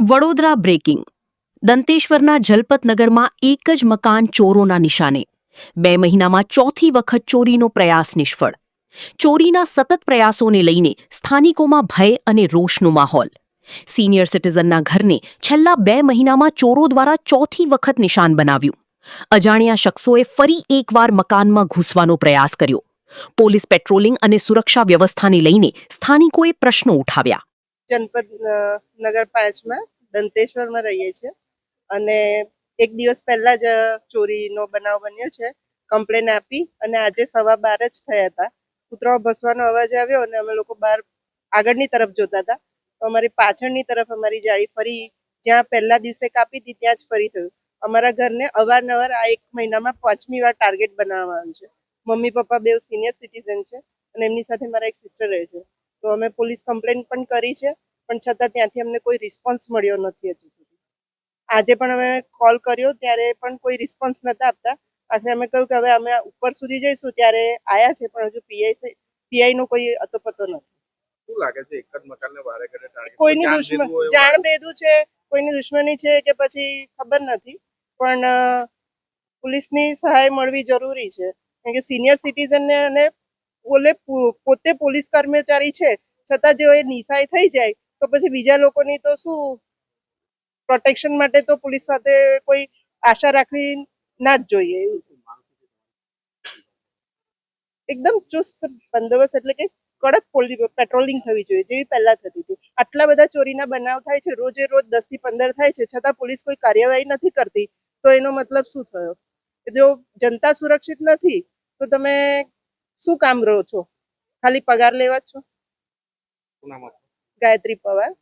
Vadodara breaking. દંતેશ્વરના જલપતનગરમાં એક જ મકાન ચોરોના નિશાને. 2 મહિનામાં ચોથી વખત ચોરીનો પ્રયાસ નિષ્ફળ. ચોરીના સતત પ્રયાસોને લઈને સ્થાનિકોમાં ભય અને રોષનો માહોલ. સિનિયર સિટીઝનના ઘરને છેલ્લા 2 મહિનામાં ચોરો દ્વારા ચોથી વખત નિશાન બનાવ્યું. અજાણ્યા શખ્સોએ ફરી એકવાર મકાનમાં ઘૂસવાનો પ્રયાસ કર્યો. પોલીસ પેટ્રોલિંગ અને સુરક્ષા વ્યવસ્થાને લઈને સ્થાનિકોએ પ્રશ્નો ઉઠાવ્યા. जनपद नगर 5 में दंतेश्वर में रहीए छे અને એક દિવસ પહેલા જ ચોરીનો બનાવ બન્યો છે. કમ્પ્લેન આપી અને આજે 12:15 જ થયા હતા. કૂતરાઓ ભસવાનો અવાજ આવ્યો અને અમે લોકો બહાર આગળની તરફ જોતા હતા તો અમારી પાછળની તરફ અમારી જાળી ફરી જ્યાં પહેલા દિવસે કાપી હતી ત્યાં જ ફરી થયું. અમારા ઘરને અવારનવાર આ 1 મહિનામાં 5મી વાર ટાર્ગેટ બનાવવામાં આવ્યું છે. મમ્મી પપ્પા બેવ સિનિયર સિટીઝન છે અને એમની સાથે મારા એક સિસ્ટર રહે છે. તો અમે પોલીસ કમ્પ્લેન પણ કરી છે પણ છતાં ત્યાંથી અમને કોઈ રિસ્પોન્સ મળ્યો નથી હજુ સુધી. આજે પણ અમે કોલ કર્યો ત્યારે પણ કોઈ રિસ્પોન્સ નતા આપતા. આખરે અમે કહ્યું કે હવે અમે ઉપર સુધી જઈશું ત્યારે આયા છે પણ હજુ પીઆઈ નો કોઈ અતોપતો નથી. શું લાગે છે એક જ મકાનને વારે ઘડે ટાર્ગેટ કોઈની જાણબેદું છે, કોઈની દુશ્મની છે કે પછી ખબર નથી પણ પોલીસની સહાય મળવી જરૂરી છે કારણ કે સિનિયર સિટીઝનને અને પોતે પોલીસ કર્મચારી છે છતાં જો એ નિશાય થઈ જાય તો પછી બીજા લોકોની તો શું પ્રોટેક્શન માટે તો પોલીસ સાથે કોઈ આશા રાખવી ના જ જોઈએ. એકદમ ચુસ્ત બંદોબસ્ત એટલે કે કડક પેટ્રોલિંગ થવી જોઈએ જેવી પહેલા થતી હતી. આટલા બધા ચોરીના બનાવ થાય છે, રોજે રોજ 10 થી 15 થાય છે છતાં પોલીસ કોઈ કાર્યવાહી નથી કરતી તો એનો મતલબ શું થયો? જો જનતા સુરક્ષિત નથી તો તમે શું કામ રહો છો? ખાલી પગાર લેવા જ છો? ગાયત્રી પવાર.